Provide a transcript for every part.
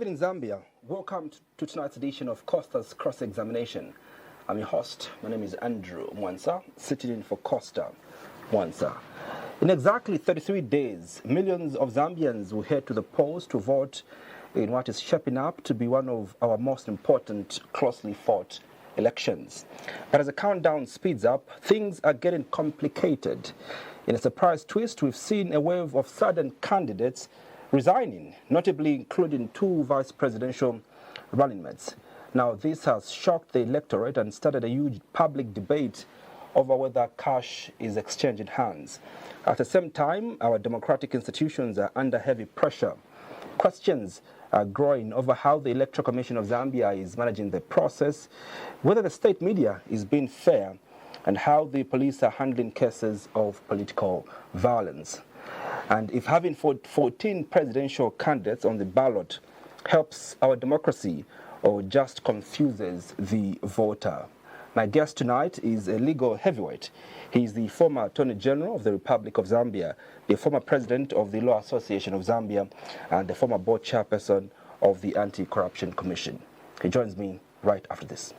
evening, Zambia. Welcome to tonight's edition of Costa's Cross-Examination. I'm your host. My name is Andrew Mwansa, sitting in for Costa Mwansa. In exactly 33 days, millions of Zambians will head to the polls to vote in what is shaping up to be one of our most important, closely fought elections. But as the countdown speeds up, things are getting complicated. In a surprise twist, we've seen a wave of sudden candidates resigning, notably including two vice presidential running mates. Now, this has shocked the electorate and started a huge public debate over whether cash is exchanged hands. At the same time, our democratic institutions are under heavy pressure. Questions are growing over how the Electoral Commission of Zambia is managing the process, whether the state media is being fair, and how the police are handling cases of political violence. And if having 14 presidential candidates on the ballot helps our democracy or just confuses the voter. My guest tonight is a legal heavyweight. He is the former Attorney General of the Republic of Zambia, the former President of the Law Association of Zambia, and the former board chairperson of the Anti-Corruption Commission. He joins me right after this.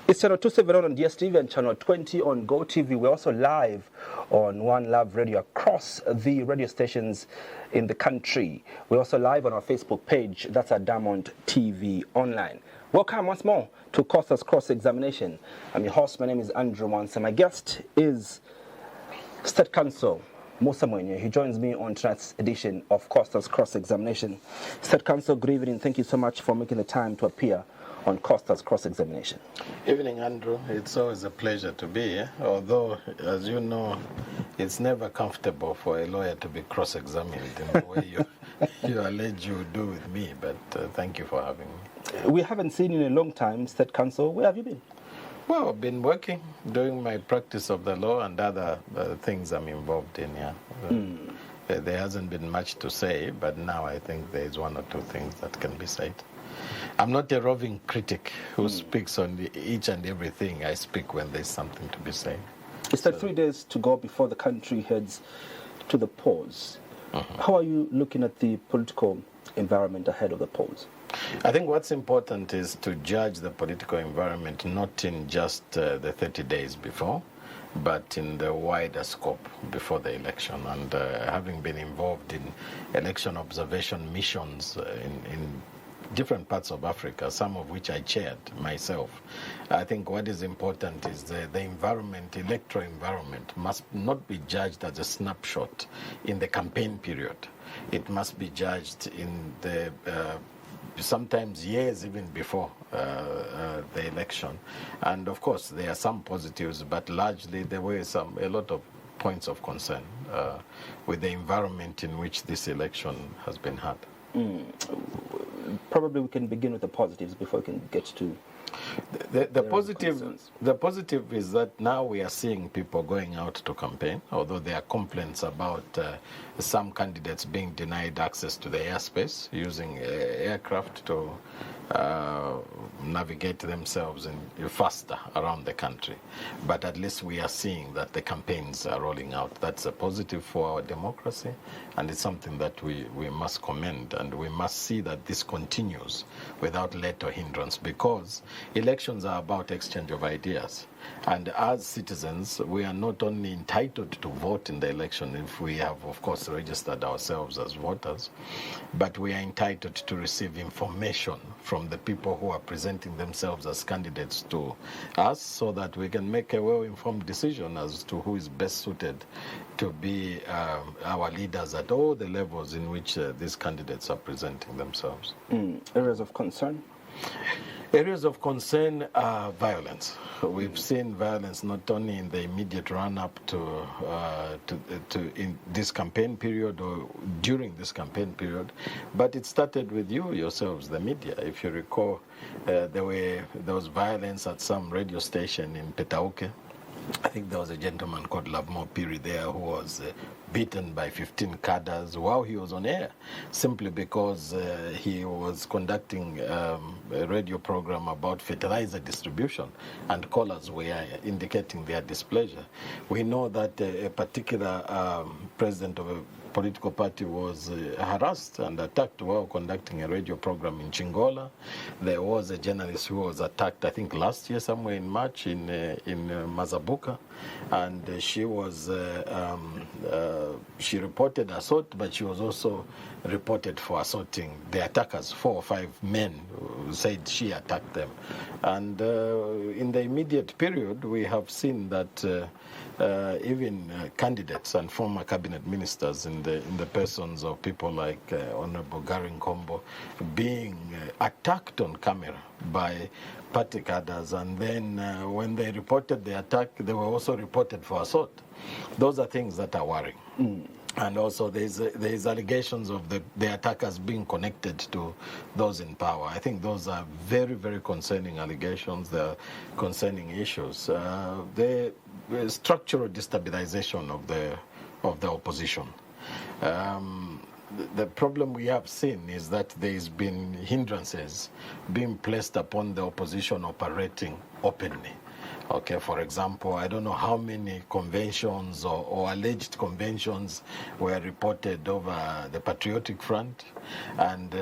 It's channel 271 on DSTV and channel 20 on GoTV. We're also live on One Love Radio across the radio stations in the country. We're also live on our Facebook page. That's at Diamond TV Online. Welcome once more to Costa's Cross-Examination. I'm your host. My name is Andrew Mwansa. My guest is State Counsel Musa Mwenye. He joins me on tonight's edition of Costa's Cross-Examination. State Counsel, good evening. Thank you so much for making the time to appear on Costa's Cross-Examination. Evening, Andrew. It's always a pleasure to be here, although, as you know, it's never comfortable for a lawyer to be cross-examined in the way you allege you do with me, but thank you for having me. We haven't seen you in a long time, State Counsel. Where have you been? Well, I've been working, doing my practice of the law and other things I'm involved in here. There hasn't been much to say, but now I think there is one or two things that can be said. I'm not a roving critic who speaks on each and everything. I speak when there's something to be said. It's 3 days to go before the country heads to the polls. How are you looking at the political environment ahead of the polls? I think what's important is to judge the political environment not in just the 30 days before, but in the wider scope before the election. And having been involved in election observation missions in different parts of Africa, some of which I chaired myself, I think what is important is the environment, electoral environment, must not be judged as a snapshot in the campaign period. It must be judged in the sometimes years even before the election. And of course, there are some positives, but largely there were a lot of points of concern with the environment in which this election has been had. Probably we can begin with the positives before we can get to the positive is that now we are seeing people going out to campaign, although there are complaints about some candidates being denied access to the airspace, using aircraft to navigate themselves faster around the country. But at least we are seeing that the campaigns are rolling out. That's a positive for our democracy, and it's something that we must commend, and we must see that this continues without let or hindrance, because elections are about exchange of ideas. And as citizens, we are not only entitled to vote in the election if we have, of course, registered ourselves as voters, but we are entitled to receive information from the people who are presenting themselves as candidates to us, so that we can make a well-informed decision as to who is best suited to be our leaders at all the levels in which these candidates are presenting themselves. Areas of concern? Areas of concern are violence. We've seen violence not only in the immediate run-up to in this campaign period or during this campaign period, but it started with you yourselves, the media. If you recall, there was violence at some radio station in Petauke. I think there was a gentleman called Lavmo Piri there who was beaten by 15 cadres while he was on air, simply because he was conducting a radio program about fertilizer distribution, and callers were indicating their displeasure. We know that a particular president of a political party was harassed and attacked while conducting a radio program in Chingola. There was a journalist who was attacked, I think last year, somewhere in March, in Mazabuka, and she was she reported assault, but she was also reported for assaulting the attackers. 4 or 5 men who said she attacked them. And in the immediate period, we have seen that even candidates and former cabinet ministers in the persons of people like Honorable Garin Kombo being attacked on camera by party cadres, and then when they reported the attack, they were also reported for assault. Those are things that are worrying. And also there's allegations of the attackers being connected to those in power. I think those are very, very concerning allegations. They're concerning issues. The structural destabilization of the opposition. The problem we have seen is that there's been hindrances being placed upon the opposition operating openly. Okay, for example, I don't know how many conventions or alleged conventions were reported over the Patriotic Front, and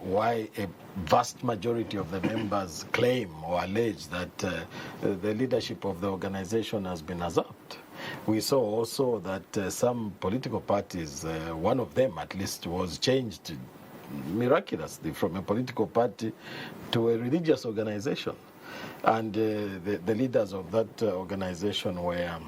why a vast majority of the members claim or allege that the leadership of the organization has been usurped. We saw also that some political parties, one of them at least, was changed miraculously from a political party to a religious organization. And the leaders of that organization were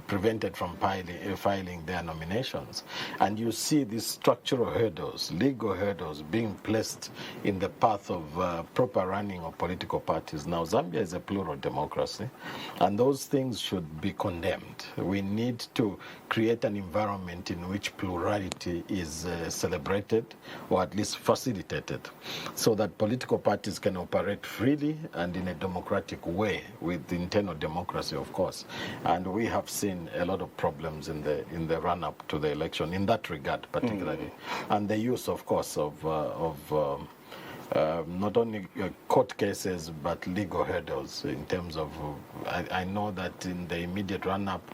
prevented from filing their nominations. And you see these structural hurdles, legal hurdles being placed in the path of proper running of political parties. Now, Zambia is a plural democracy, and those things should be condemned. We need to create an environment in which plurality is celebrated, or at least facilitated, so that political parties can operate freely and in a democratic way, with internal democracy, of course. And we have seen a lot of problems in the run-up to the election in that regard, particularly, and the use, of course, of not only court cases but legal hurdles in terms of. I know that in the immediate run-up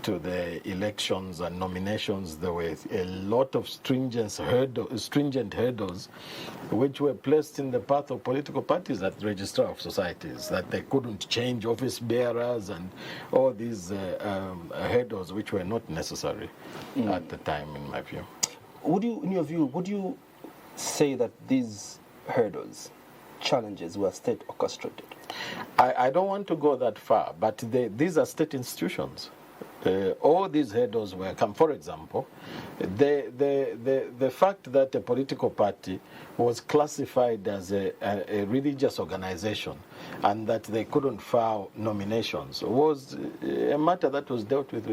to the elections and nominations, there were a lot of stringent hurdles which were placed in the path of political parties at the Registrar of Societies, that they couldn't change office bearers and all these hurdles which were not necessary at the time, in my view. In your view, would you say that these hurdles, challenges, were state orchestrated? I don't want to go that far, but these are state institutions. All these hurdles were come. For example, the fact that a political party was classified as a religious organization and that they couldn't file nominations was a matter that was dealt with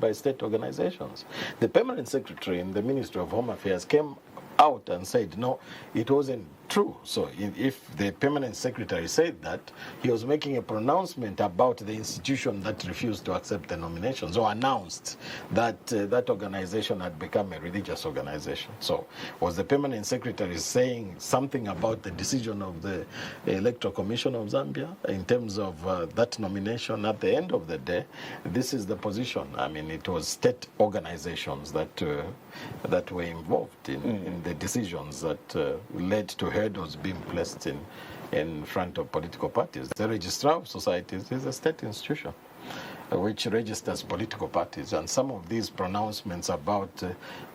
by state organizations. The permanent secretary in the Ministry of Home Affairs came out and said, no, it wasn't true. So if the permanent secretary said that, he was making a pronouncement about the institution that refused to accept the nominations, or announced that that organization had become a religious organization. So was the permanent secretary saying something about the decision of the Electoral Commission of Zambia in terms of that nomination? At the end of the day, this is the position. I mean, it was state organizations that were involved in the decisions that led to hurdles being placed in front of political parties. The Registrar of Societies is a state institution which registers political parties, and some of these pronouncements about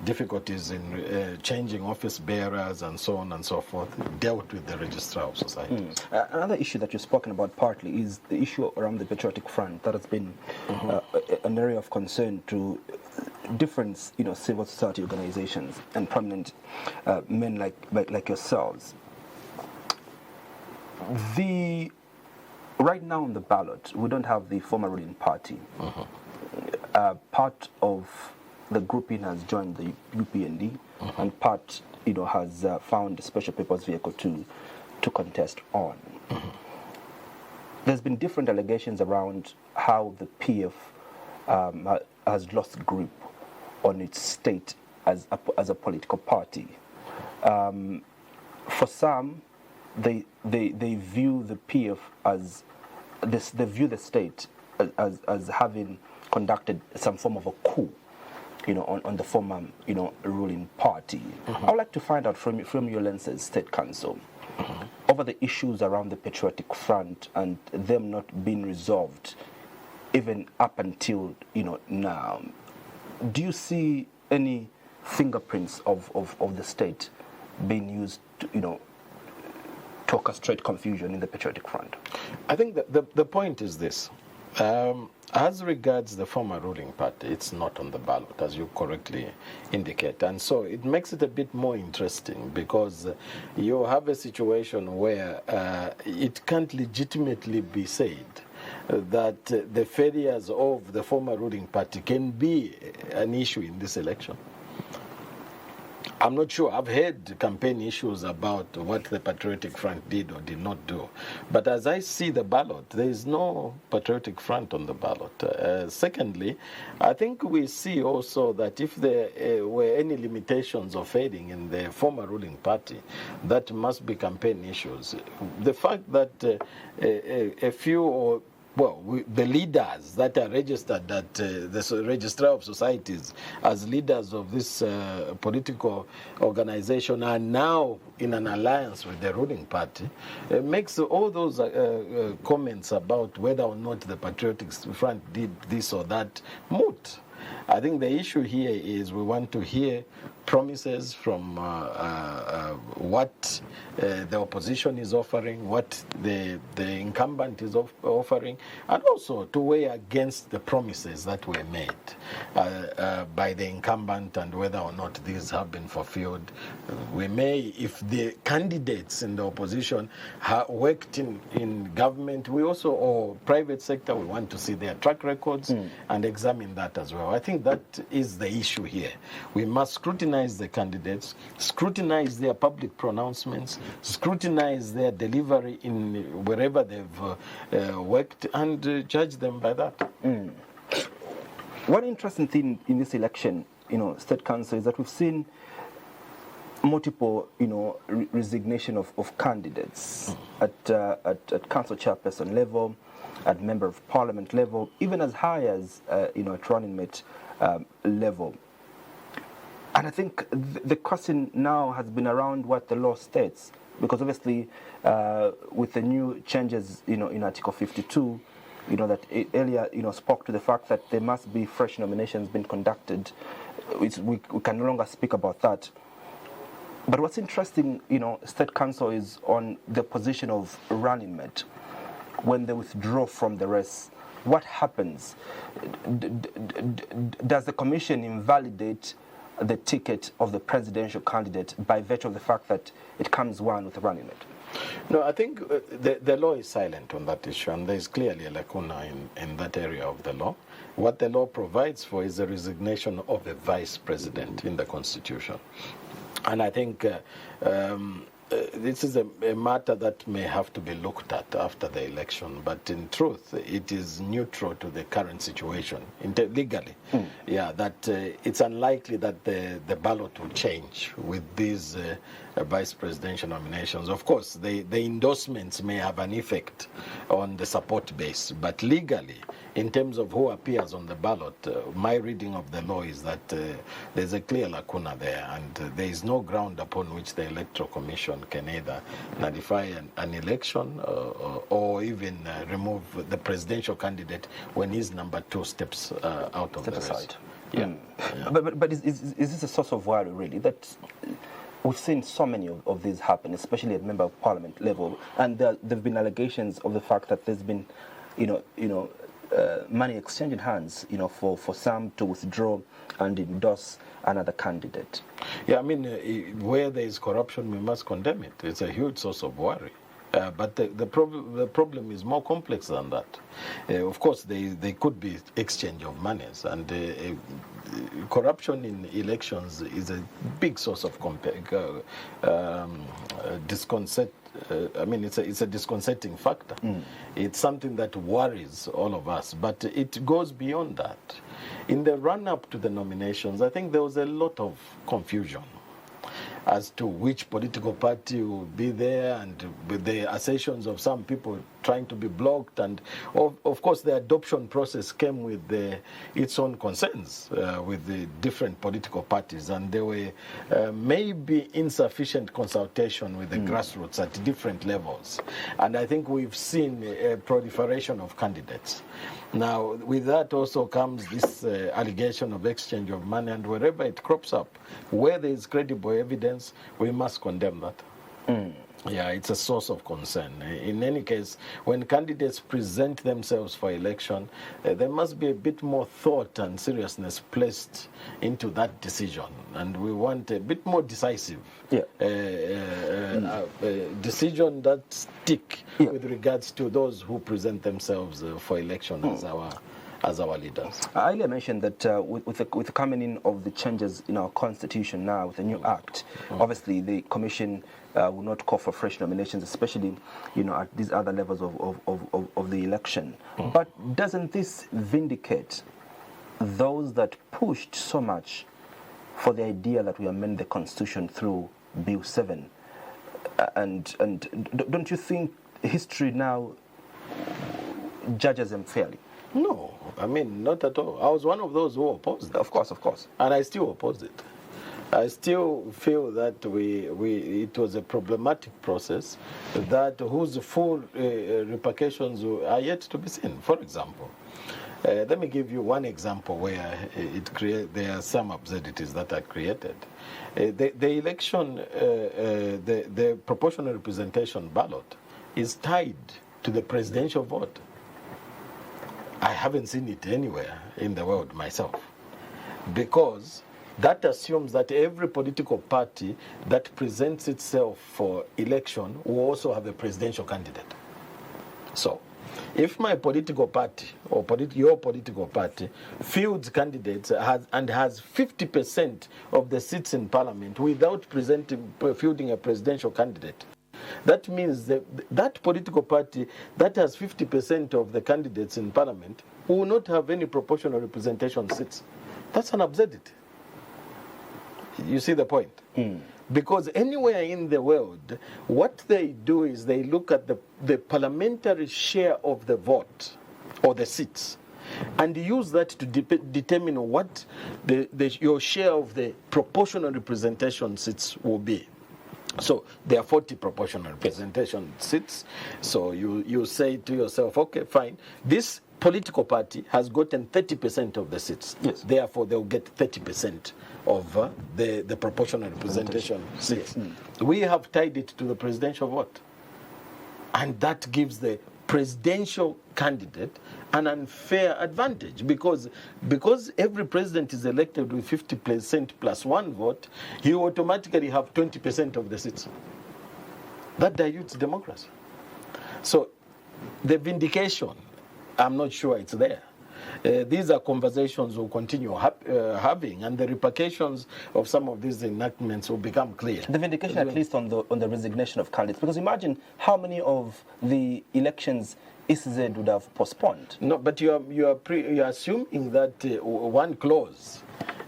difficulties in changing office bearers and so on and so forth dealt with the Registrar of Societies. Another issue that you've spoken about partly is the issue around the Patriotic Front. That has been an area of concern to different, civil society organizations and prominent men like yourselves. Right now on the ballot, we don't have the former ruling party. Part of the grouping has joined the UPND, and part, has found a special purpose vehicle to contest on. There's been different allegations around how the PF has lost grip on its state as a political party. For some, they view the PF as this. They view the state as having conducted some form of a coup, on the former, ruling party. I would like to find out from your lenses, State Council, over the issues around the Patriotic Front and them not being resolved, even up until now. Do you see any fingerprints of the state being used to orchestrate confusion in the Patriotic Front? I think that the point is this. As regards the former ruling party, it's not on the ballot, as you correctly indicate. And so it makes it a bit more interesting because you have a situation where it can't legitimately be said that the failures of the former ruling party can be an issue in this election. I'm not sure. I've heard campaign issues about what the Patriotic Front did or did not do. But as I see the ballot, there is no Patriotic Front on the ballot. Secondly, I think we see also that if there were any limitations of failing in the former ruling party, that must be campaign issues. The fact that a few or the leaders that are registered at the Registrar of Societies as leaders of this political organization are now in an alliance with the ruling party makes all those comments about whether or not the Patriotic Front did this or that moot. I think the issue here is we want to hear promises from what the opposition is offering, what the incumbent is offering, and also to weigh against the promises that were made by the incumbent and whether or not these have been fulfilled. We may, if the candidates in the opposition worked in government, we also, or private sector, we want to see their track records and examine that as well. I think that is the issue here. We must scrutinize the candidates, scrutinize their public pronouncements, scrutinize their delivery in wherever they've worked, and judge them by that. One interesting thing in this election, State Council, is that we've seen multiple, resignation of candidates at council chairperson level, at member of parliament level, even as high as at running mate level. And I think the question now has been around what the law states, because obviously with the new changes, in Article 52, that it earlier, spoke to the fact that there must be fresh nominations being conducted. We can no longer speak about that. But what's interesting, State Council, is on the position of running mate when they withdraw from the race. What happens? Does the commission invalidate the ticket of the presidential candidate by virtue of the fact that it comes one with a running mate? No, I think the law is silent on that issue, and there is clearly a lacuna in that area of the law. What the law provides for is the resignation of a vice president in the Constitution. And I think this is a matter that may have to be looked at after the election, but in truth, it is neutral to the current situation legally. Yeah, that it's unlikely that the ballot will change with these vice presidential nominations. Of course, the endorsements may have an effect on the support base, but legally, in terms of who appears on the ballot, my reading of the law is that there's a clear lacuna there, and there is no ground upon which the Electoral Commission can either nullify an election or even remove the presidential candidate when his number two steps out of the race. Yeah. But is this a source of worry, really, that we've seen so many of these happen, especially at member of parliament level, and there have been allegations of the fact that there's been, money exchanging hands, for some to withdraw and endorse another candidate. Yeah, I mean, where there is corruption, we must condemn it. It's a huge source of worry. But the problem is more complex than that. Of course, there could be exchange of monies, and corruption in elections is a big source of disconcert. I mean, it's a disconcerting factor. It's something that worries all of us, but it goes beyond that. In the run-up to the nominations, I think there was a lot of confusion as to which political party will be there, and with the assertions of some people trying to be blocked. And of course, the adoption process came with its own concerns with the different political parties, and there were maybe insufficient consultation with the grassroots at different levels. And I think we've seen a proliferation of candidates. Now, with that also comes this allegation of exchange of money, and wherever it crops up, where there is credible evidence, we must condemn that. Yeah, it's a source of concern. In any case, when candidates present themselves for election, there must be a bit more thought and seriousness placed into that decision. And we want a bit more decisive decision that stick with regards to those who present themselves for election as our leaders. I earlier mentioned that with the coming in of the changes in our constitution now, with the new act, obviously the commission will not call for fresh nominations, especially at these other levels of the election. But doesn't this vindicate those that pushed so much for the idea that we amend the constitution through Bill 7? And don't you think history now judges them fairly? No, I mean, not at all. I was one of those who opposed it. Of course. And I still oppose it. I still feel that it was a problematic process that whose full repercussions are yet to be seen. For example, let me give you one example where there are some absurdities that are created. The election, the proportional representation ballot is tied to the presidential vote. I haven't seen it anywhere in the world myself, because that assumes that every political party that presents itself for election will also have a presidential candidate. So, if my political party or your political party fields candidates and has 50% of the seats in parliament without fielding a presidential candidate, that means that political party that has 50% of the candidates in parliament will not have any proportional representation seats. That's an absurdity. You see the point? Because anywhere in the world, what they do is they look at the parliamentary share of the vote or the seats and use that to determine what your share of the proportional representation seats will be. So there are 40 proportional representation seats. So you say to yourself, okay, fine, this political party has gotten 30% of the seats. Yes. Therefore, they'll get 30% of the proportional representation seats. We have tied it to the presidential vote. And that gives the presidential candidate an unfair advantage, because every president is elected with 50% plus one vote, he will automatically have 20% of the seats. That dilutes democracy. So the vindication, I'm not sure it's there. These are conversations we'll continue having, and the repercussions of some of these enactments will become clear. The vindication, at least on the resignation of candidates, because imagine how many of the elections ECZ would have postponed. No, but you are assuming that one clause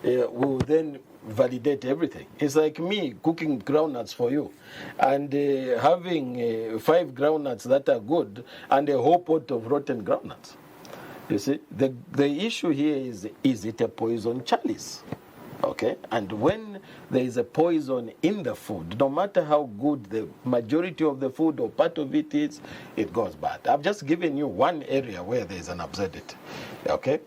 will then validate everything. It's like me cooking groundnuts for you and having 5 groundnuts that are good and a whole pot of rotten groundnuts. You see, the issue here is it a poison chalice? Okay, and when there is a poison in the food, no matter how good the majority of the food or part of it is, it goes bad. I've just given you one area where there is an absurdity. Okay,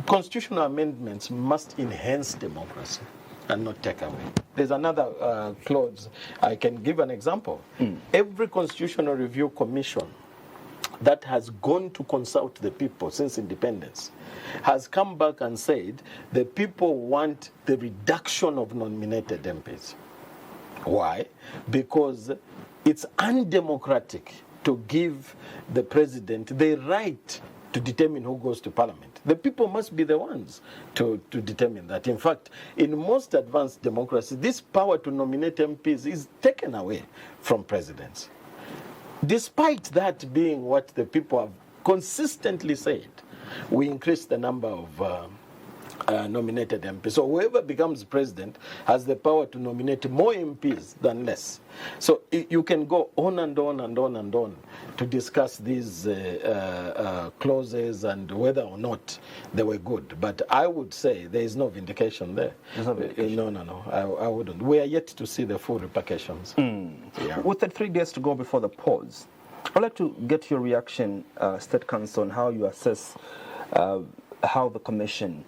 constitutional amendments must enhance democracy and not take away. There's another clause. I can give an example. Every constitutional review commission that has gone to consult the people since independence has come back and said the people want the reduction of nominated MPs. Why? Because it's undemocratic to give the president the right to determine who goes to parliament. The people must be the ones to determine that. In fact, in most advanced democracies, this power to nominate MPs is taken away from presidents. Despite that being what the people have consistently said, we increase the number of nominated MPs. So whoever becomes president has the power to nominate more MPs than less. So you can go on and on and on and on to discuss these clauses and whether or not they were good. But I would say there is no vindication there. There's no vindication. No, I wouldn't. We are yet to see the full repercussions. Yeah. With the 3 days to go before the polls, I'd like to get your reaction, State Council, on how you assess how the Commission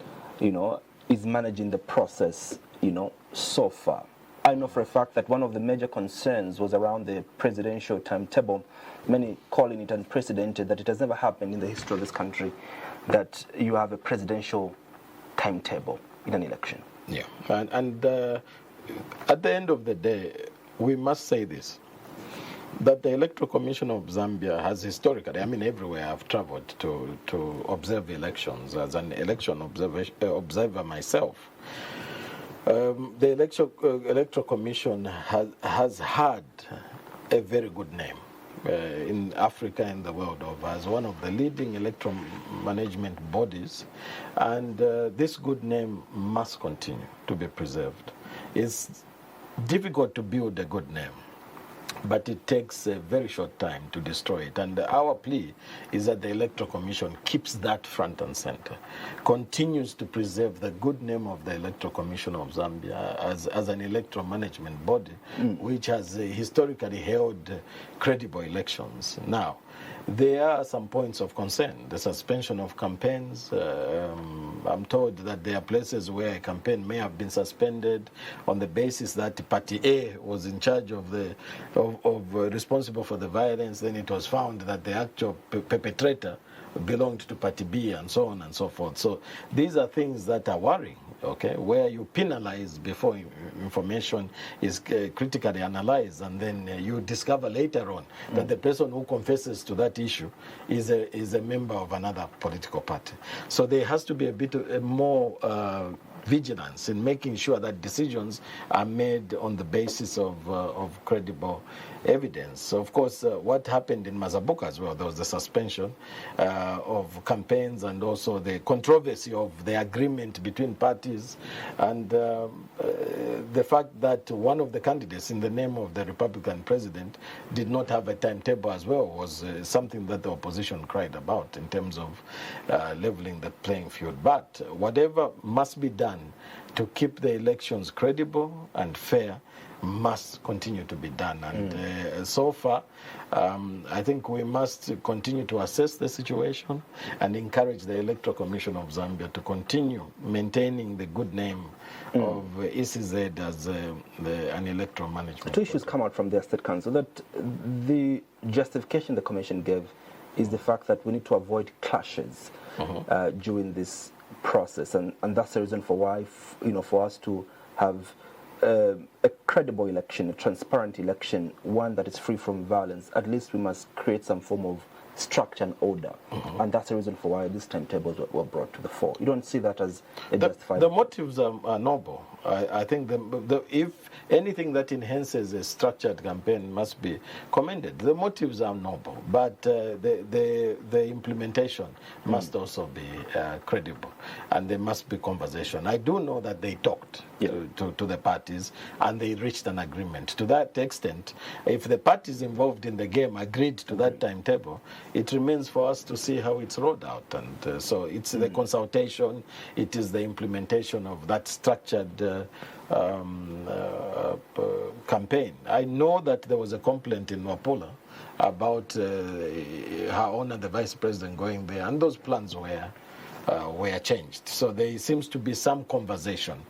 is managing the process, so far. I know for a fact that one of the major concerns was around the presidential timetable, many calling it unprecedented, that it has never happened in the history of this country that you have a presidential timetable in an election. Yeah, and at the end of the day, we must say this, that the Electoral Commission of Zambia has historically, everywhere I've traveled to observe elections, as an election observer myself, the Electoral Commission has had a very good name in Africa and the world over as one of the leading electoral management bodies, and this good name must continue to be preserved. It's difficult to build a good name, but it takes a very short time to destroy it. And our plea is that the Electoral Commission keeps that front and center, continues to preserve the good name of the Electoral Commission of Zambia as an electoral management body, which has historically held credible elections. Now, there are some points of concern. The suspension of campaigns. I'm told that there are places where a campaign may have been suspended on the basis that Party A was in charge of responsible for the violence. Then it was found that the actual perpetrator belonged to Party B, and so on and so forth. So these are things that are worrying, okay, where you penalize before information is critically analyzed, and then you discover later on that the person who confesses to that issue is a member of another political party. So there has to be a bit more vigilance in making sure that decisions are made on the basis of credible evidence. So, of course, what happened in Mazabuka as well, there was the suspension of campaigns and also the controversy of the agreement between parties, and the fact that one of the candidates in the name of the Republican president did not have a timetable as well was something that the opposition cried about in terms of leveling the playing field. But whatever must be done to keep the elections credible and fair must continue to be done. And so far, I think we must continue to assess the situation and encourage the Electoral Commission of Zambia to continue maintaining the good name of ECZ as an electoral management. Two issues come out from the State Council. That the justification the Commission gave is the fact that we need to avoid clashes during this process, and that's the reason for why, for us to have a credible election, a transparent election, one that is free from violence, at least we must create some form of structure and order. And that's the reason for why these timetables were brought to the fore. You don't see that as a justified... The motives are noble. I think if anything that enhances a structured campaign must be commended. The motives are noble, but the implementation must also be credible, and there must be conversation. I do know that they talked to the parties and they reached an agreement. To that extent, if the parties involved in the game agreed to that timetable, it remains for us to see how it's rolled out. And so it's the consultation, it is the implementation of that structured campaign. I know that there was a complaint in Wapula about Her Honor the Vice President going there, and those plans were changed. So there seems to be some conversation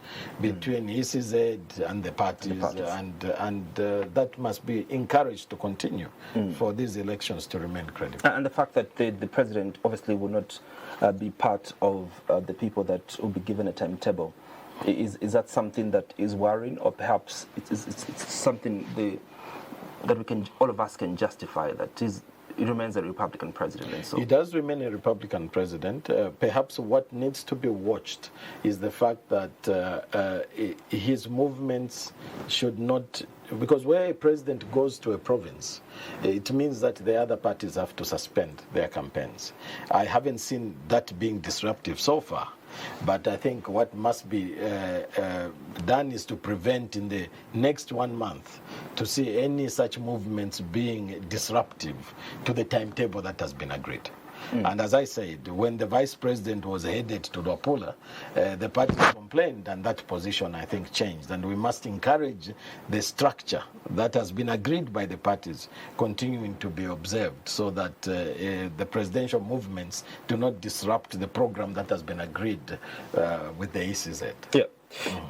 between ECZ and the parties. And that must be encouraged to continue for these elections to remain credible. And the fact that the president obviously will not be part of the people that will be given a timetable, is that something that is worrying, or perhaps it's something that all of us can justify that it remains a Republican president, and so he does remain a Republican president. Perhaps what needs to be watched is the fact that his movements should not, because where a president goes to a province, it means that the other parties have to suspend their campaigns. I haven't seen that being disruptive so far. But I think what must be done is to prevent in the next 1 month to see any such movements being disruptive to the timetable that has been agreed. And as I said, when the vice president was headed to Luapula, the parties complained, and that position, I think, changed. And we must encourage the structure that has been agreed by the parties continuing to be observed, so that the presidential movements do not disrupt the program that has been agreed with the ECZ. Yeah.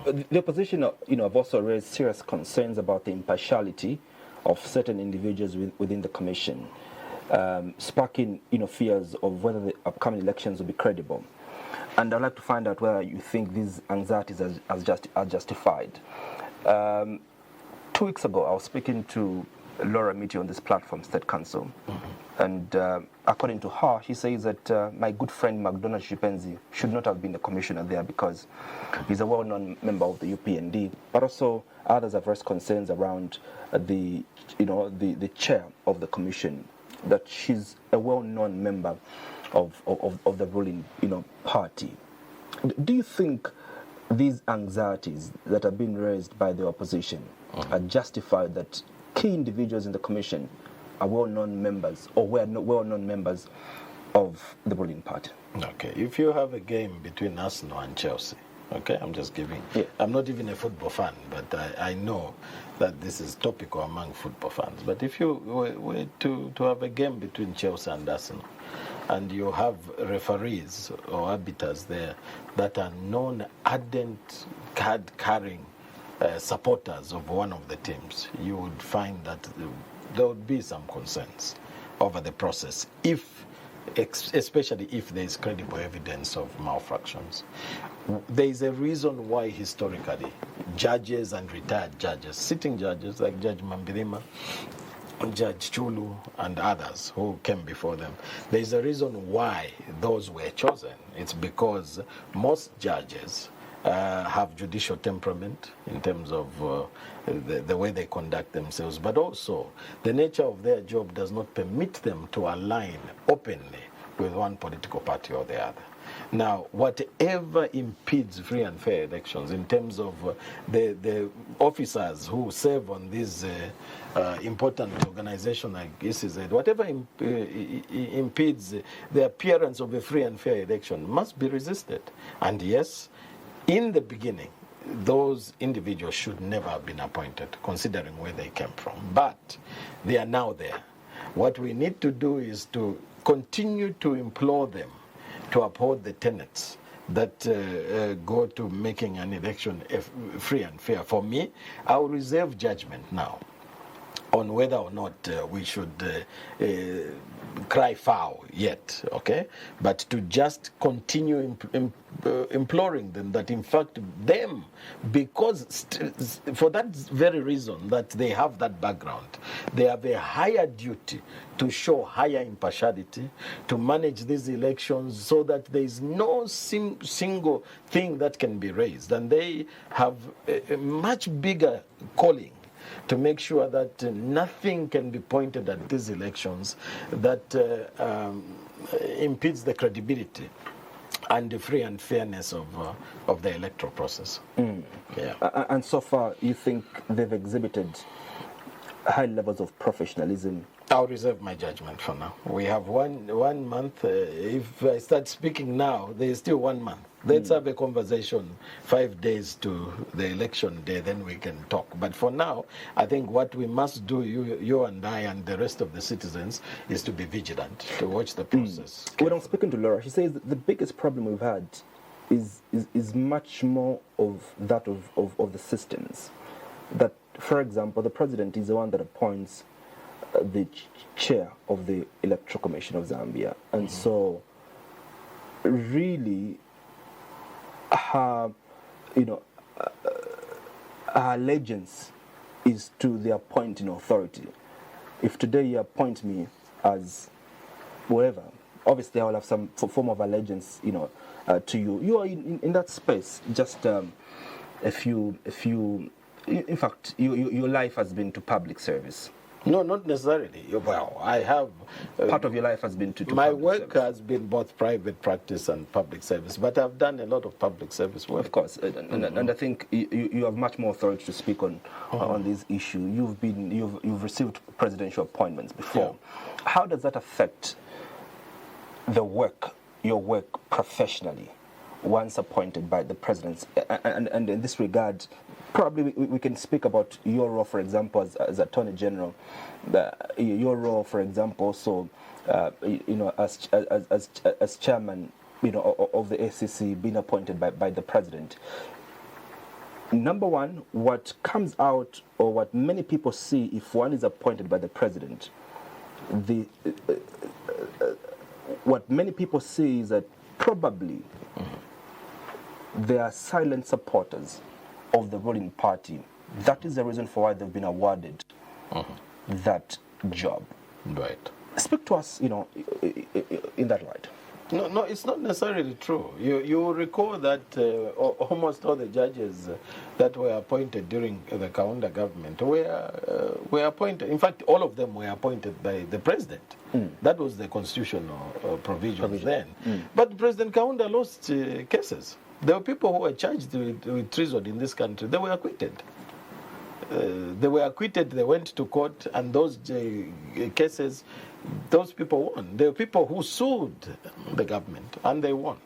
The opposition, have also raised serious concerns about the impartiality of certain individuals within the commission, sparking, fears of whether the upcoming elections will be credible. And I'd like to find out whether you think these anxieties are justified. 2 weeks ago, I was speaking to Laura Miti on this platform, State Council, and according to her, she says that my good friend McDonald Shipenzi should not have been the commissioner there because he's a well-known member of the UPND, but also others have raised concerns around the chair of the commission, that she's a well-known member of the ruling party. Do you think these anxieties that are being raised by the opposition are justified, that key individuals in the commission are well-known members or were well-known members of the ruling party? Okay, if you have a game between Arsenal and Chelsea, okay, I'm just giving. Yeah. I'm not even a football fan, but I know that this is topical among football fans. But if you were to have a game between Chelsea and Arsenal, and you have referees or arbiters there that are non-ardent card-carrying supporters of one of the teams, you would find that there would be some concerns over the process, especially if there is credible evidence of malfunctions. There is a reason why historically judges and retired judges, sitting judges like Judge Mambirima, Judge Chulu and others who came before them, there is a reason why those were chosen. It's because most judges have judicial temperament in terms of the way they conduct themselves, but also the nature of their job does not permit them to align openly with one political party or the other. Now, whatever impedes free and fair elections in terms of the officers who serve on these important organizations like ECZ, whatever impedes the appearance of a free and fair election must be resisted. And yes, in the beginning, those individuals should never have been appointed, considering where they came from. But they are now there. What we need to do is to continue to implore them to uphold the tenets that go to making an election free and fair. For me, I will reserve judgment now on whether or not we should cry foul yet, okay? But to just continue imploring them that, in fact, them, because for that very reason that they have that background, they have a higher duty to show higher impartiality, to manage these elections so that there is no single thing that can be raised. And they have a much bigger calling to make sure that nothing can be pointed at these elections that impedes the credibility and the free and fairness of the electoral process. Yeah. And so far, you think they've exhibited high levels of professionalism? I'll reserve my judgment for now. We have one month. If I start speaking now, there is still 1 month. Let's have a conversation 5 days to the election day, then we can talk. But for now, I think what we must do, you and I and the rest of the citizens, is to be vigilant, to watch the process. When I'm speaking to Laura, she says the biggest problem we've had is much more of that of the systems. That, for example, the president is the one that appoints the chair of the Electoral Commission of Zambia, and so really her allegiance is to the appointing authority. If today you appoint me as whatever, obviously I will have some form of allegiance, to you. You are in that space. Just if you, in fact, your life has been to public service. No, not necessarily. Well, I have... part of your life has been to my public work service. has been both private practice and public service, but I've done a lot of public service work. Of course, and I think you have much more authority to speak on this issue. You've received presidential appointments before. Yeah. How does that affect your work professionally, once appointed by the president? And in this regard, probably we can speak about your role, for example, as Attorney General. Your role, for example, also, as chairman, of the ACC, being appointed by the president. Number one, what comes out, or what many people see if one is appointed by the president, what many people see is that probably they are silent supporters of the ruling party. That is the reason for why they've been awarded that job. Right. Speak to us, in that light. No, it's not necessarily true. You will recall that almost all the judges that were appointed during the Kaunda government were appointed. In fact, all of them were appointed by the president. That was the constitutional provision then. But President Kaunda lost cases. There were people who were charged with treason in this country. They were acquitted. They went to court, and those cases, those people won. There were people who sued the government, and they won.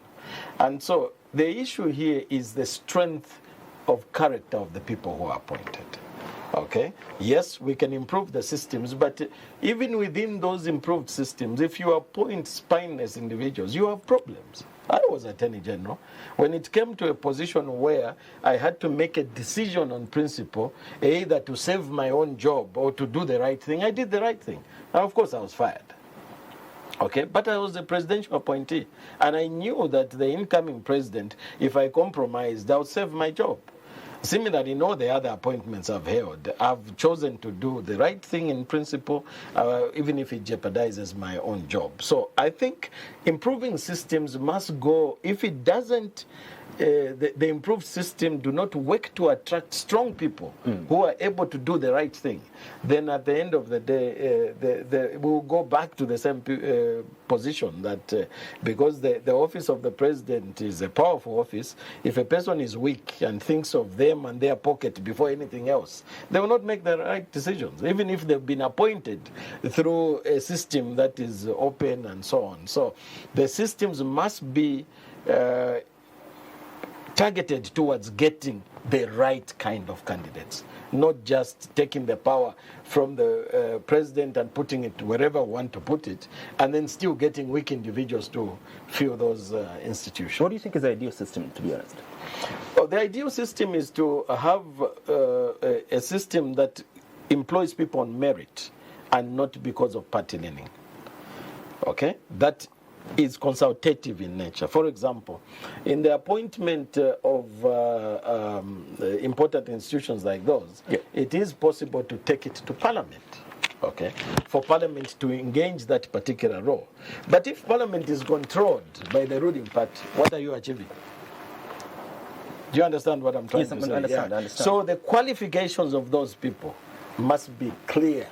And so the issue here is the strength of character of the people who are appointed. Okay? Yes, we can improve the systems, but even within those improved systems, if you appoint spineless individuals, you have problems. I was Attorney General. When it came to a position where I had to make a decision on principle, either to save my own job or to do the right thing, I did the right thing. Now, of course, I was fired. Okay, but I was a presidential appointee, and I knew that the incoming president, if I compromised, I would save my job. Similarly, in all the other appointments I've held, I've chosen to do the right thing in principle, even if it jeopardizes my own job. So I think improving systems must go, if it doesn't, the improved system do not work to attract strong people who are able to do the right thing, then at the end of the day, we'll go back to the same position that because the office of the president is a powerful office, if a person is weak and thinks of them and their pocket before anything else, they will not make the right decisions, even if they've been appointed through a system that is open and so on. So the systems must be targeted towards getting the right kind of candidates, not just taking the power from the president and putting it wherever we want to put it, and then still getting weak individuals to fill those institutions. What do you think is the ideal system, to be honest? Well, the ideal system is to have a system that employs people on merit and not because of party leaning. Okay? That is consultative in nature. For example, in the appointment of important institutions like those, it is possible to take it to Parliament, okay, for Parliament to engage that particular role. But if Parliament is controlled by the ruling party, what are you achieving? Do you understand what I'm trying to say? I understand. So the qualifications of those people must be clear.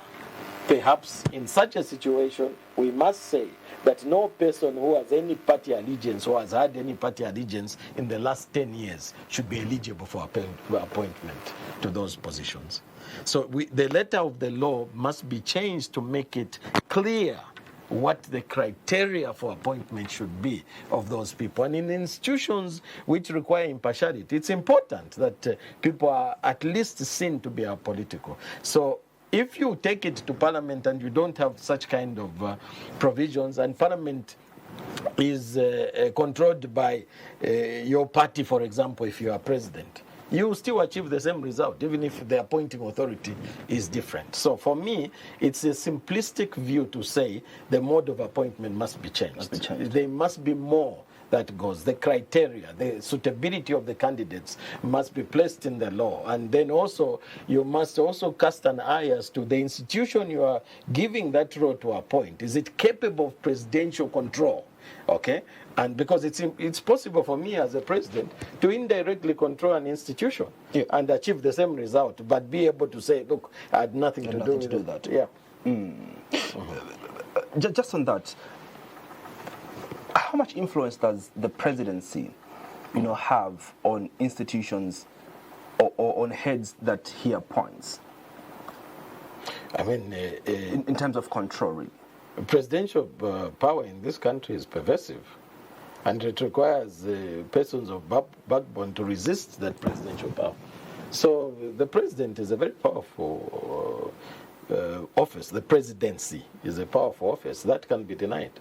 Perhaps in such a situation, we must say that no person who has any party allegiance or has had any party allegiance in the last 10 years should be eligible for appointment to those positions. So the letter of the law must be changed to make it clear what the criteria for appointment should be of those people. And in institutions which require impartiality, it's important that people are at least seen to be apolitical. So if you take it to Parliament and you don't have such kind of provisions, and Parliament is controlled by your party, for example, if you are president, you still achieve the same result, even if the appointing authority is different. So for me, it's a simplistic view to say the mode of appointment must be changed. There must be more that goes. The criteria, the suitability of the candidates must be placed in the law. And then also, you must also cast an eye as to the institution you are giving that role to appoint. Is it capable of presidential control? Okay? And because it's possible for me as a president to indirectly control an institution and achieve the same result, but be able to say, look, I had nothing to do with that. Yeah. Just on that, how much influence does the presidency, have on institutions or on heads that he appoints? I mean, in terms of control, really? Presidential power in this country is pervasive, and it requires persons of backbone to resist that presidential power. So the president is a very powerful office. The presidency is a powerful office that can be denied.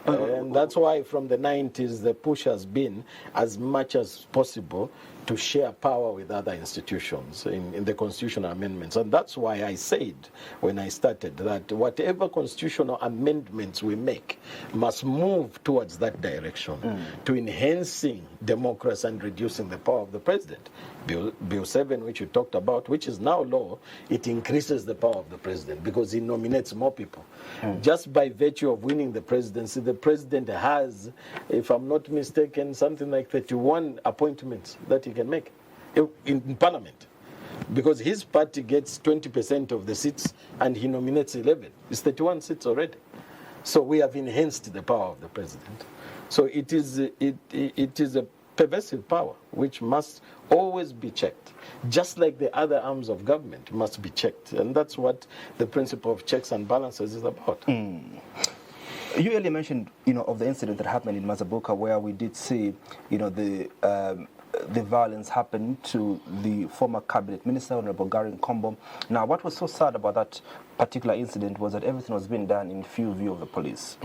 And that's why from the 90s the push has been as much as possible to share power with other institutions in the constitutional amendments. And that's why I said when I started that whatever constitutional amendments we make must move towards that direction, to enhancing democracy and reducing the power of the president. Bill 7, which you talked about, which is now law, it increases the power of the president because he nominates more people. Just by virtue of winning the presidency, the president has, if I'm not mistaken, something like 31 appointments that he can make in parliament. Because his party gets 20% of the seats and he nominates 11. It's 31 seats already. So we have enhanced the power of the president. So it is a pervasive power which must always be checked, just like the other arms of government must be checked. And that's what the principle of checks and balances is about. You earlier mentioned, of the incident that happened in Mazabuka, where we did see, the violence happen to the former cabinet minister, Honorable Gary Nkombo. Now, what was so sad about that particular incident was that everything was being done in full view of the police.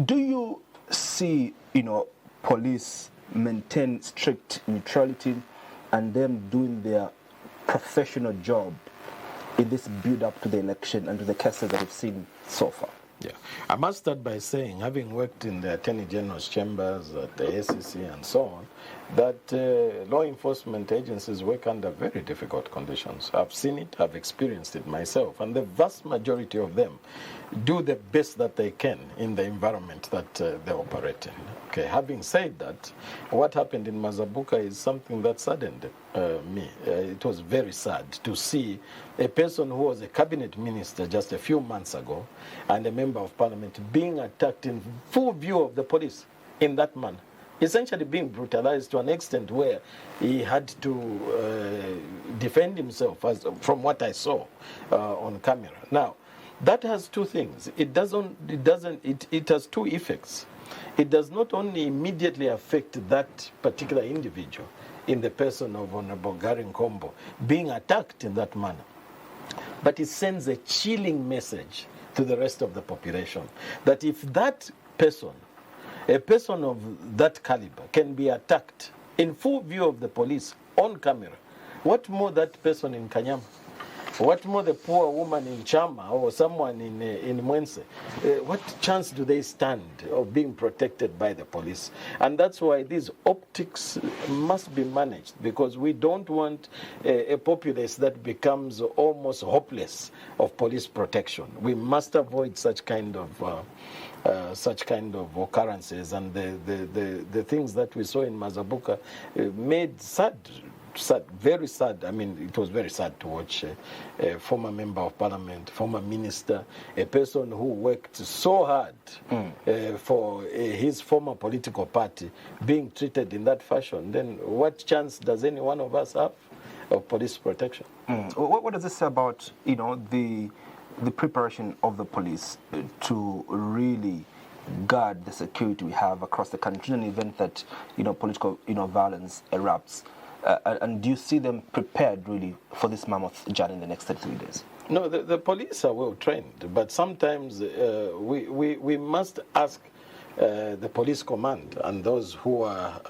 Do you see, police maintain strict neutrality and them doing their professional job in this build-up to the election and to the cases that we've seen so far? Yeah, I must start by saying, having worked in the Attorney General's chambers at the SEC and so on, that law enforcement agencies work under very difficult conditions. I've seen it, I've experienced it myself, and the vast majority of them do the best that they can in the environment that they operate in. Okay, having said that, what happened in Mazabuka is something that saddened me. It was very sad to see a person who was a cabinet minister just a few months ago and a member of parliament being attacked in full view of the police in that manner, essentially being brutalized to an extent where he had to defend himself, from what I saw on camera. Now, that has two things. It has two effects. It does not only immediately affect that particular individual in the person of Honorable Gary Nkombo being attacked in that manner, but it sends a chilling message to the rest of the population that if that person, a person of that caliber, can be attacked in full view of the police on camera, what more that person in Kanyama? What more the poor woman in Chama or someone in Mwenye? What chance do they stand of being protected by the police? And that's why these optics must be managed, because we don't want a populace that becomes almost hopeless of police protection. We must avoid such kind of occurrences, and the things that we saw in Mazabuka made sad, very sad. I mean, it was very sad to watch a former member of parliament, former minister, a person who worked so hard for his former political party being treated in that fashion. Then what chance does any one of us have of police protection? What does this say about, the preparation of the police to really guard the security we have across the country in an event that, political, violence erupts? And do you see them prepared, really, for this mammoth journey in the next 33 days? No, the police are well trained, but sometimes we must ask the police command and those who are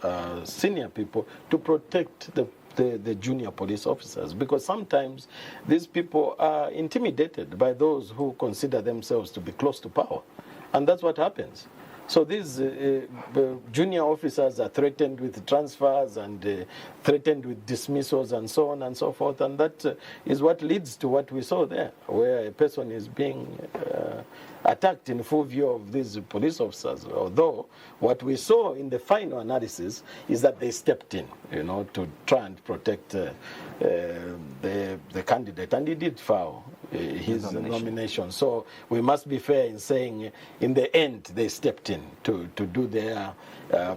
senior people to protect the junior police officers, because sometimes these people are intimidated by those who consider themselves to be close to power. And that's what happens. So these junior officers are threatened with transfers and threatened with dismissals and so on and so forth. And that is what leads to what we saw there, where a person is being attacked in full view of these police officers. Although what we saw in the final analysis is that they stepped in, to try and protect the candidate. And he did foul his nomination. So we must be fair in saying in the end they stepped in to do their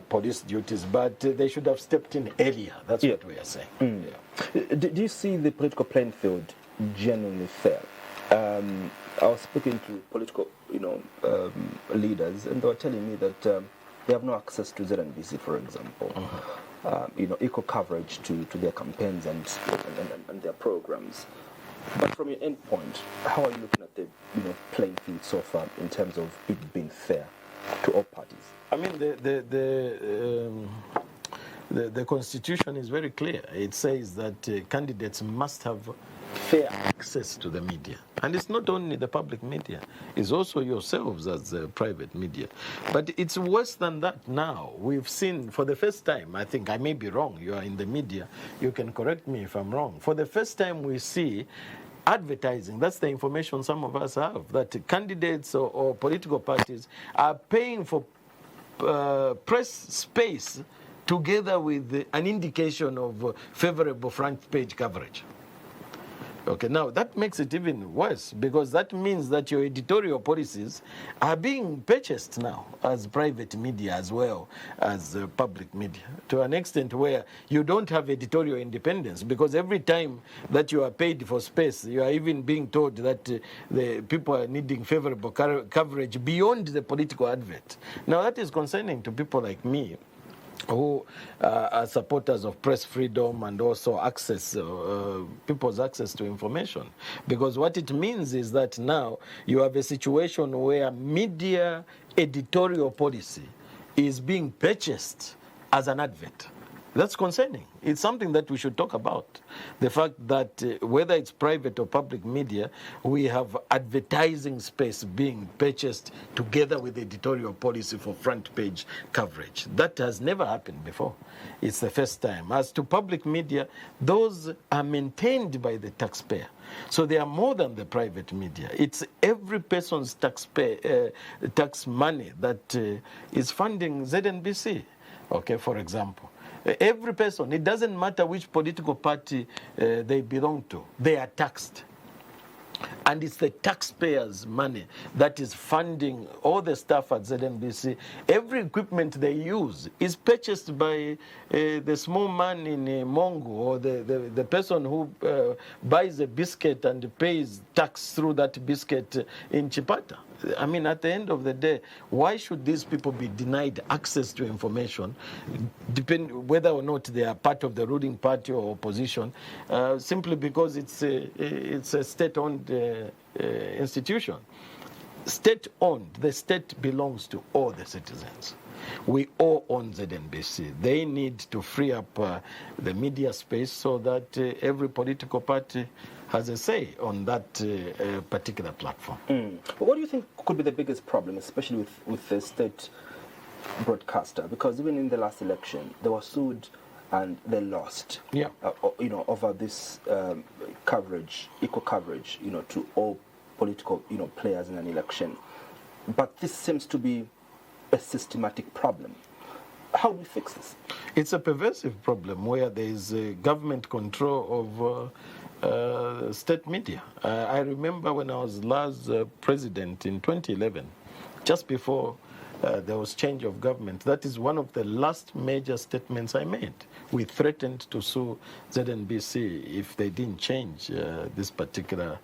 police duties, but they should have stepped in earlier. That's what we are saying. Yeah. Do you see the political playing field genuinely fair? I was speaking to political leaders, and they were telling me that they have no access to ZNBC, for example. Equal coverage to their campaigns and their programs. But from your end point, how are you looking at the playing field so far in terms of it being fair to all parties? I mean, the Constitution is very clear. It says that candidates must have fair access to the media. And it's not only the public media, it's also yourselves as private media. But it's worse than that now. We've seen for the first time, I think I may be wrong, you are in the media, you can correct me if I'm wrong. For the first time we see advertising, that's the information some of us have, that candidates or political parties are paying for press space together with an indication of favorable front page coverage. Okay, now that makes it even worse, because that means that your editorial policies are being purchased now as private media as well as public media, to an extent where you don't have editorial independence, because every time that you are paid for space, you are even being told that the people are needing favorable coverage beyond the political advert. Now that is concerning to people like me, who are supporters of press freedom and also access, people's access to information. Because what it means is that now you have a situation where media editorial policy is being purchased as an advert. That's concerning. It's something that we should talk about. The fact that whether it's private or public media, we have advertising space being purchased together with editorial policy for front page coverage. That has never happened before. It's the first time. As to public media, those are maintained by the taxpayer. So they are more than the private media. It's every person's tax money that is funding ZNBC, okay, for example. Every person, it doesn't matter which political party they belong to, they are taxed. And it's the taxpayers' money that is funding all the staff at ZNBC. Every equipment they use is purchased by the small man in Mongo, or the person who buys a biscuit and pays tax through that biscuit in Chipata. I mean, at the end of the day, why should these people be denied access to information, whether or not they are part of the ruling party or opposition, simply because it's a state-owned institution? State-owned, the state belongs to all the citizens. We all own ZNBC. They need to free up the media space so that every political party has a say on that particular platform. But what do you think could be the biggest problem, especially with the state broadcaster? Because even in the last election, they were sued and they lost. Over this coverage, equal coverage, to all political, players in an election. But this seems to be a systematic problem. How do we fix this? It's a pervasive problem where there is government control of state media. I remember when I was last president in 2011, just before there was change of government, that is one of the last major statements I made. We threatened to sue ZNBC if they didn't change this particular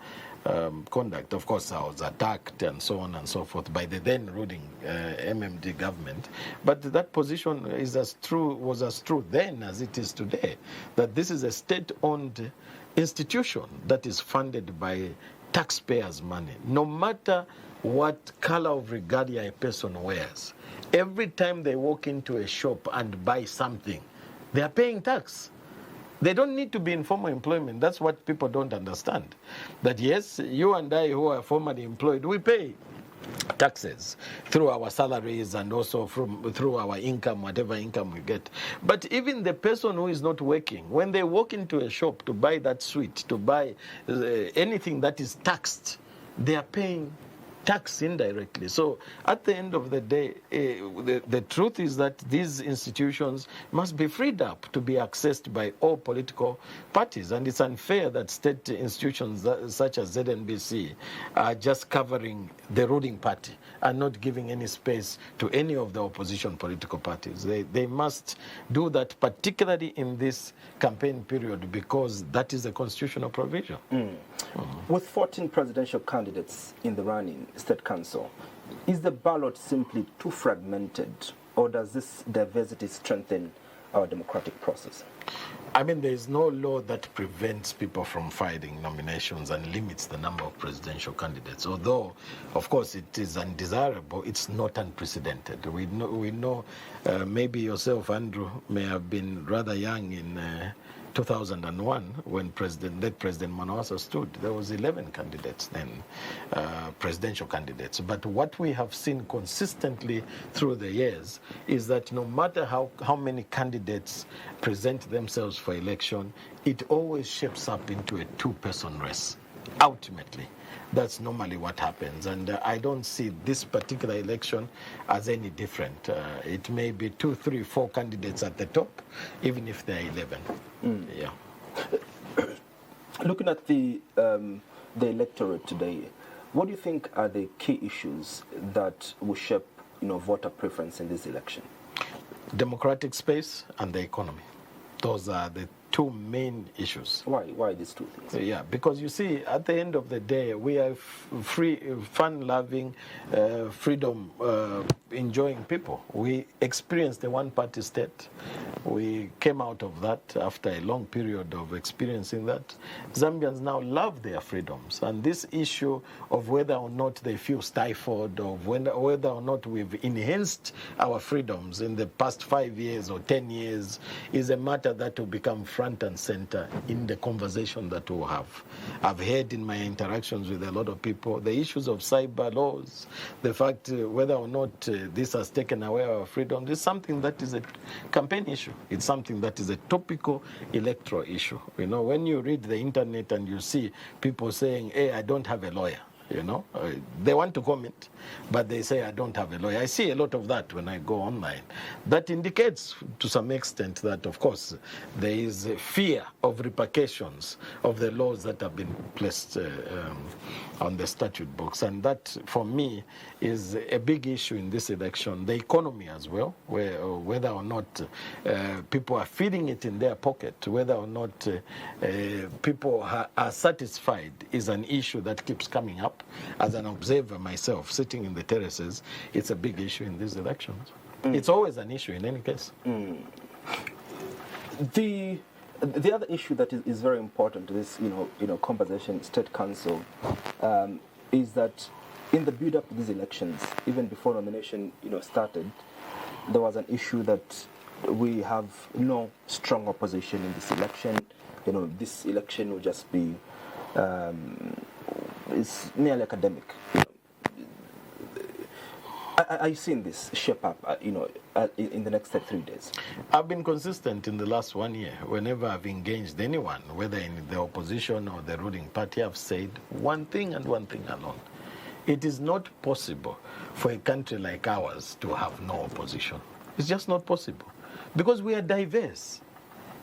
conduct. Of course, I was attacked and so on and so forth by the then ruling MMD government. But that position was as true then as it is today, that this is a state-owned institution that is funded by taxpayers' money. No matter what color of regalia a person wears, every time they walk into a shop and buy something, they are paying tax. They don't need to be in formal employment. That's what people don't understand. That yes, you and I who are formally employed, we pay taxes through our salaries and also through our income, whatever income we get. But even the person who is not working, when they walk into a shop to buy that sweet, to buy anything that is taxed, they are paying tax indirectly. So at the end of the day, the truth is that these institutions must be freed up to be accessed by all political parties. And it's unfair that state institutions such as ZNBC are just covering the ruling party and not giving any space to any of the opposition political parties. They must do that, particularly in this campaign period, because that is a constitutional provision. With 14 presidential candidates in the running State Council, is the ballot simply too fragmented, or does this diversity strengthen our democratic process? I mean, there is no law that prevents people from filing nominations and limits the number of presidential candidates. Although, of course, it is undesirable, it's not unprecedented. We know maybe yourself, Andrew, may have been rather young in 2001 when late President Mwansa stood. There was 11 candidates then, presidential candidates. But what we have seen consistently through the years is that no matter how many candidates present themselves for election, it always shapes up into a two-person race, ultimately. That's normally what happens, and I don't see this particular election as any different. It may be 2, 3, 4 candidates at the top, even if there are 11. Yeah. Looking at the electorate today, what do you think are the key issues that will shape, voter preference in this election? Democratic space and the economy. Those are the two main issues. Why these two things? Yeah, because you see, at the end of the day, we are free, fun-loving, freedom enjoying people. We experienced the one-party state. We came out of that after a long period of experiencing that. Zambians now love their freedoms, and this issue of whether or not they feel stifled, or whether or not we've enhanced our freedoms in the past 5 years or 10 years is a matter that will become front and center in the conversation that we'll have. I've heard in my interactions with a lot of people the issues of cyber laws, the fact whether or not this has taken away our freedom is something that is a campaign issue. It's something that is a topical electoral issue. When you read the internet and you see people saying, hey, I don't have a lawyer. They want to comment, but they say, I don't have a lawyer. I see a lot of that when I go online. That indicates to some extent that, of course, there is a fear of repercussions of the laws that have been placed on the statute books. And that, for me, is a big issue in this election. The economy as well, whether or not people are feeling it in their pocket, whether or not people are satisfied is an issue that keeps coming up. As an observer myself, sitting in the terraces, it's a big issue in these elections. It's always an issue in any case. The other issue that is very important to this, conversation, State Council, is that in the build-up to these elections, even before nomination, started, there was an issue that we have no strong opposition in this election. This election will just be. It's nearly academic. Are you seeing this shape up, in the next 3 days? I've been consistent in the last 1 year. Whenever I've engaged anyone, whether in the opposition or the ruling party, I've said one thing and one thing alone. It is not possible for a country like ours to have no opposition. It's just not possible. Because we are diverse.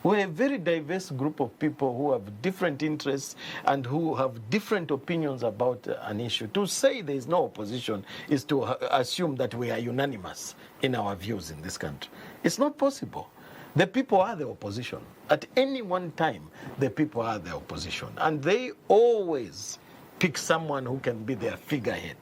We're a very diverse group of people who have different interests and who have different opinions about an issue. To say there is no opposition is to assume that we are unanimous in our views in this country. It's not possible. The people are the opposition. At any one time, the people are the opposition. And they always pick someone who can be their figurehead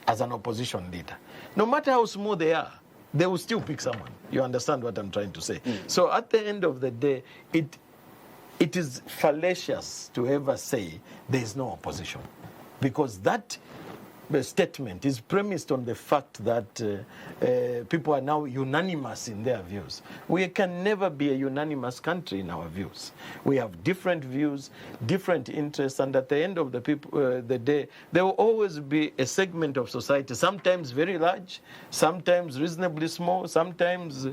as an opposition leader. No matter how small they are, they will still pick someone. You understand what I'm trying to say? So at the end of the day, it is fallacious to ever say there is no opposition. Because that statement is premised on the fact that people are now unanimous in their views. We can never be a unanimous country in our views. We have different views, different interests, and at the end of the day, there will always be a segment of society, sometimes very large, sometimes reasonably small, sometimes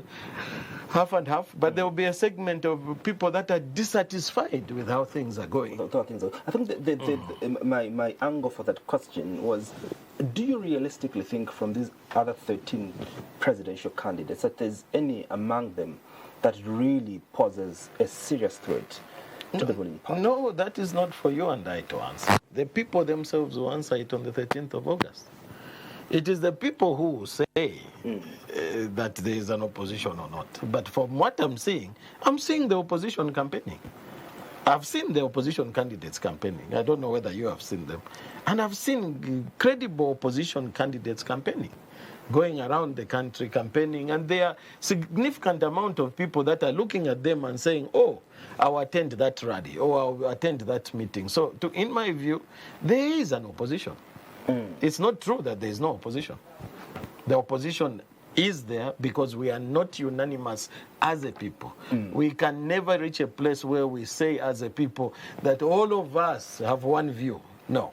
half and half, but there will be a segment of people that are dissatisfied with how things are going. I think my angle for that question was, do you realistically think from these other 13 presidential candidates that there's any among them that really poses a serious threat to the ruling party? No, that is not for you and I to answer. The people themselves will answer it on the 13th of August. It is the people who say that there is an opposition or not. But from what I'm seeing the opposition campaigning. I've seen the opposition candidates campaigning. I don't know whether you have seen them. And I've seen credible opposition candidates campaigning, going around the country campaigning. And there are significant amount of people that are looking at them and saying, oh, I'll attend that rally, or I'll attend that meeting. So in my view, there is an opposition. It's not true that there is no opposition. The opposition is there because we are not unanimous as a people. We can never reach a place where we say as a people that all of us have one view. No,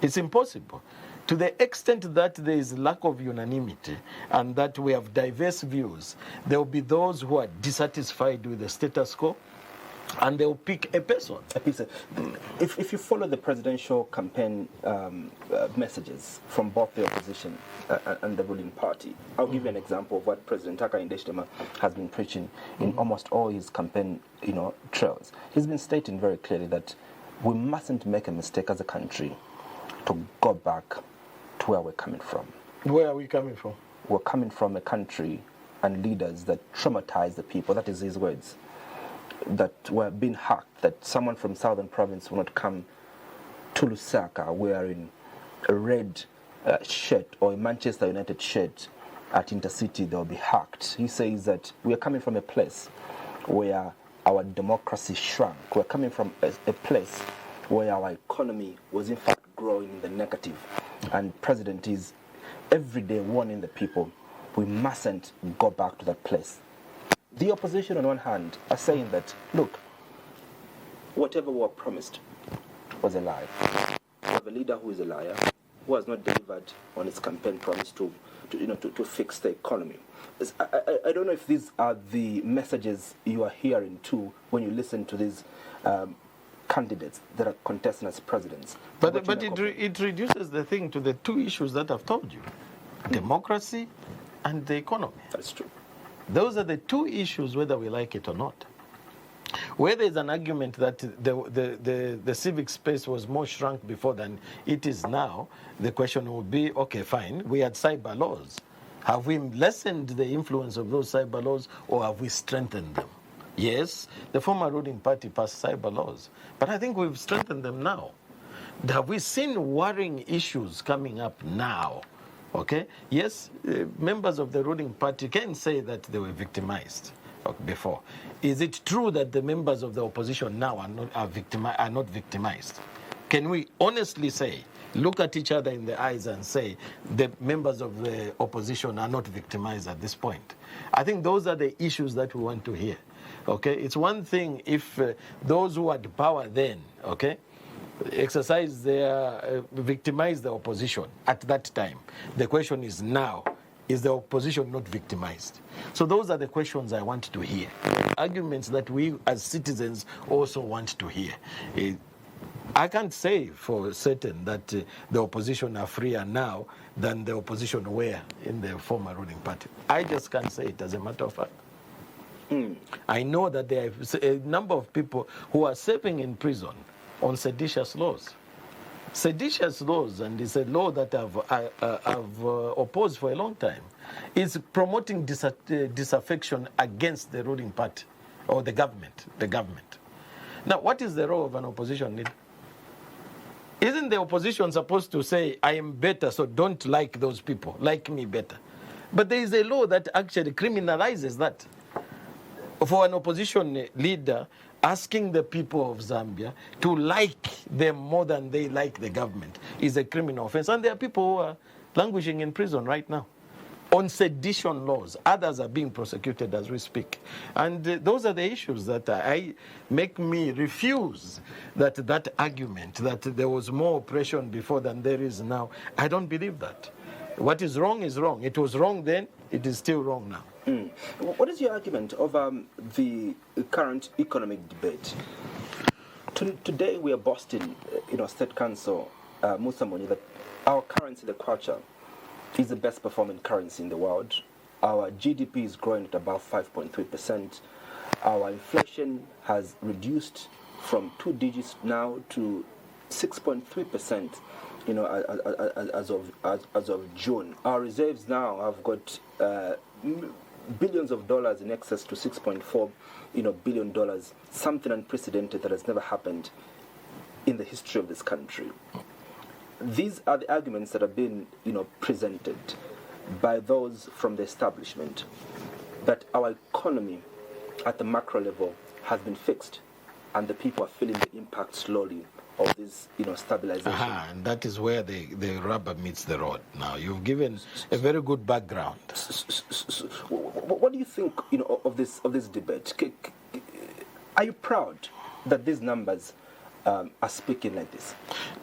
it's impossible. To the extent that there is lack of unanimity and that we have diverse views, there will be those who are dissatisfied with the status quo, and they'll pick a person. If you follow the presidential campaign messages from both the opposition and the ruling party, I'll give you an example of what President Hakainde Hichilema has been preaching in almost all his campaign, trails. He's been stating very clearly that we mustn't make a mistake as a country to go back to where we're coming from. Where are we coming from? We're coming from a country and leaders that traumatize the people. That is his words. That were being hacked, that someone from Southern Province will not come to Lusaka wearing a red shirt or a Manchester United shirt at Intercity, they'll be hacked. He says that we are coming from a place where our democracy shrunk. We're coming from a place where our economy was in fact growing in the negative. And President is every day warning the people, we mustn't go back to that place. The opposition, on one hand, are saying that, look, whatever we were promised was a lie. We have a leader who is a liar, who has not delivered on his campaign promise to fix the economy. I don't know if these are the messages you are hearing too when you listen to these candidates that are contesting as presidents. But it reduces the thing to the two issues that I've told you: democracy and the economy. That's true. Those are the two issues, whether we like it or not. Where there's an argument that the civic space was more shrunk before than it is now, the question will be, okay, fine, we had cyber laws. Have we lessened the influence of those cyber laws, or have we strengthened them? Yes, the former ruling party passed cyber laws, but I think we've strengthened them now. Have we seen worrying issues coming up now? Okay, yes, members of the ruling party can say that they were victimized before. Is it true that the members of the opposition now are not victimized? Can we honestly say, look at each other in the eyes and say the members of the opposition are not victimized at this point? I think those are the issues that we want to hear. Okay, it's one thing if those who had power then, okay, exercise victimize the opposition at that time. The question is now, is the opposition not victimized? So those are the questions I want to hear. Arguments that we as citizens also want to hear. I can't say for certain that the opposition are freer now than the opposition were in the former ruling party. I just can't say it as a matter of fact. I know that there are a number of people who are serving in prison on seditious laws. Seditious laws, and it's a law that I've opposed for a long time, is promoting disaffection against the ruling party or the government. Now, what is the role of an opposition leader? Isn't the opposition supposed to say, I am better, so don't like those people, like me better? But there is a law that actually criminalizes that. For an opposition leader, asking the people of Zambia to like them more than they like the government is a criminal offense. And there are people who are languishing in prison right now on sedition laws. Others are being prosecuted as we speak. And those are the issues that make me refuse that argument that there was more oppression before than there is now. I don't believe that. What is wrong is wrong. It was wrong then, it is still wrong now. What is your argument over the current economic debate? Today we are boasting, State Council, Musa Mwenye, that our currency, the kwacha, is the best performing currency in the world. Our GDP is growing at about 5.3%. Our inflation has reduced from 2 digits now to 6.3%. As of June, our reserves now have got billions of dollars in excess to $6.4 billion, something unprecedented that has never happened in the history of this country. These are the arguments that have been presented by those from the establishment, that our economy at the macro level has been fixed and the people are feeling the impact slowly of this stabilization. And that is where the rubber meets the road. Now you've given a very good background. What do you think of this debate? Are you proud that these numbers are speaking like this?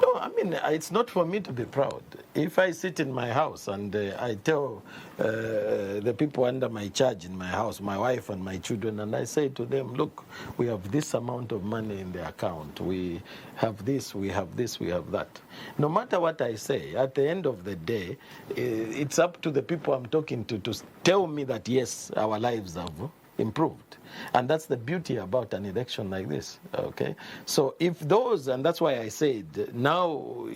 No, I mean, it's not for me to be proud. If I sit in my house and I tell the people under my charge in my house, my wife and my children, and I say to them, look, we have this amount of money in the account. We have this, we have this, we have that. No matter what I say, at the end of the day, it's up to the people I'm talking to tell me that, yes, our lives have improved. And that's the beauty about an election like this, okay? So if those, and that's why I said, now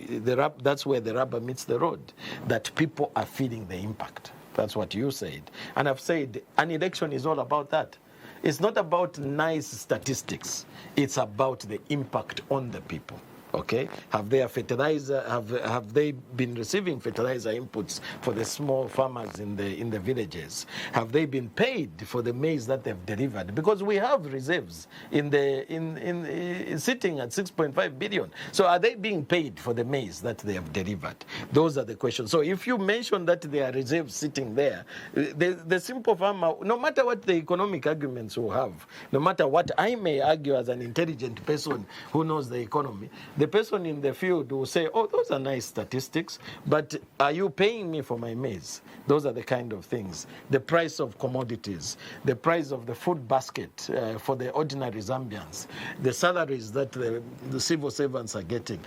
that's where the rubber meets the road, that people are feeling the impact. That's what you said. And I've said an election is all about that. It's not about nice statistics. It's about the impact on the people. Okay, have they been receiving fertilizer inputs for the small farmers in the villages? Have they been paid for the maize that they've delivered? Because we have reserves in sitting at 6.5 billion. So are they being paid for the maize that they have delivered? Those are the questions. So if you mention that there are reserves sitting there, the simple farmer, no matter what the economic arguments will have, no matter what I may argue as an intelligent person who knows the economy, the person in the field will say, oh, those are nice statistics, but are you paying me for my maize? Those are the kind of things. The price of commodities, the price of the food basket for the ordinary Zambians, the salaries that the civil servants are getting.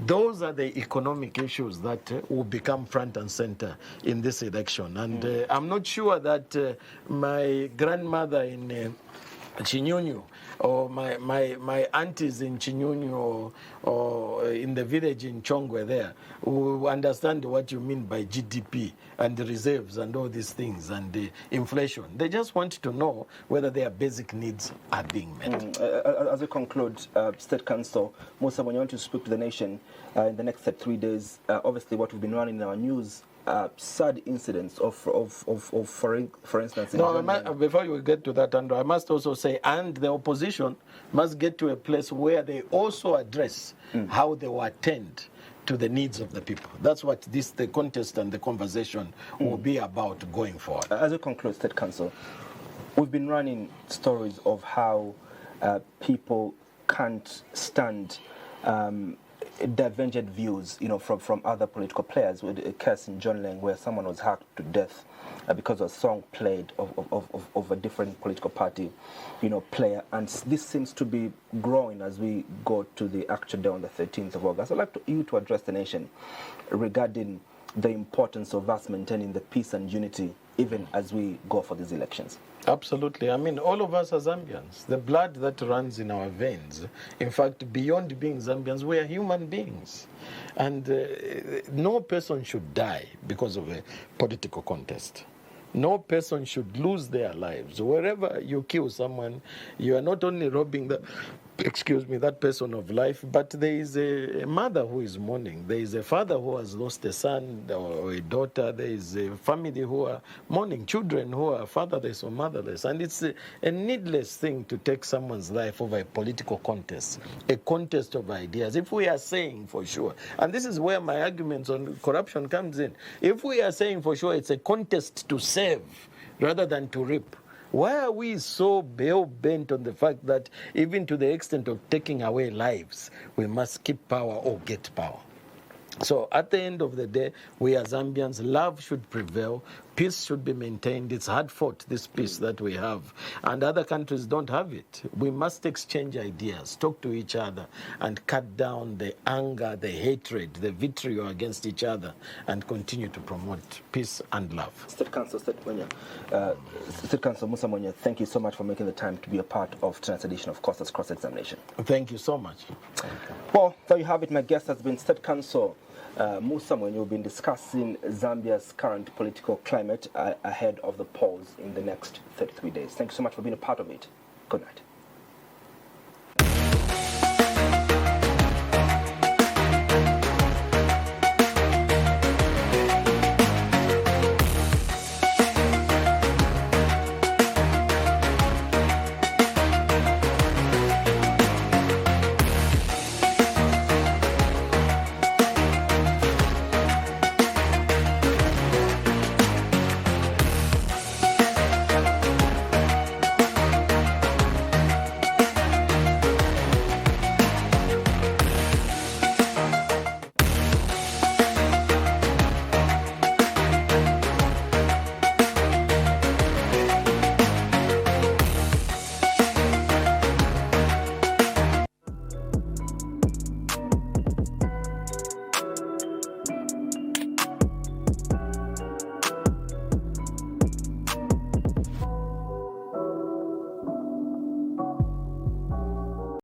Those are the economic issues that will become front and center in this election. And I'm not sure that my grandmother in Chinyunyu, or my aunties in Chinyunyu or in the village in Chongwe there who understand what you mean by GDP and the reserves and all these things and the inflation. They just want to know whether their basic needs are being met. As we conclude, State Council, Musa, when you want to speak to the nation in the next 3 days, obviously what we've been running in our news, sad incidents of for instance. Before you get to that, Andrew, I must also say, and the opposition must get to a place where they also address how they will attend to the needs of the people. That's what the contest and the conversation will be about going forward. As we conclude, State Council, we've been running stories of how people can't stand divergent views, from other political players. With a case in John Leng where someone was hacked to death because a song played of a different political party, player. And this seems to be growing as we go to the actual day on the 13th of August. I'd like you to address the nation regarding the importance of us maintaining the peace and unity even as we go for these elections. Absolutely. I mean, all of us are Zambians. The blood that runs in our veins, in fact, beyond being Zambians, we are human beings. And no person should die because of a political contest. No person should lose their lives. Wherever you kill someone, you are not only robbing excuse me, that person of life, but there is a mother who is mourning. There is a father who has lost a son or a daughter. There is a family who are mourning, children who are fatherless or motherless. And it's a needless thing to take someone's life over a political contest, a contest of ideas. If we are saying for sure, and this is where my arguments on corruption comes in, if we are saying for sure it's a contest to save rather than to reap, why are we so hell-bent on the fact that even to the extent of taking away lives, we must keep power or get power? So at the end of the day, we as Zambians, love should prevail, peace should be maintained. It's hard fought, this peace that we have, and other countries don't have it. We must exchange ideas, talk to each other, and cut down the anger, the hatred, the vitriol against each other, and continue to promote peace and love. State Council Musa Mwenye, thank you so much for making the time to be a part of tonight's edition of Costa's Cross-Examination. Thank you so much. Well, there you have it. My guest has been State Council Musa Mwenye. We've been discussing Zambia's current political climate ahead of the polls in the next 33 days. Thank you so much for being a part of it. Good night.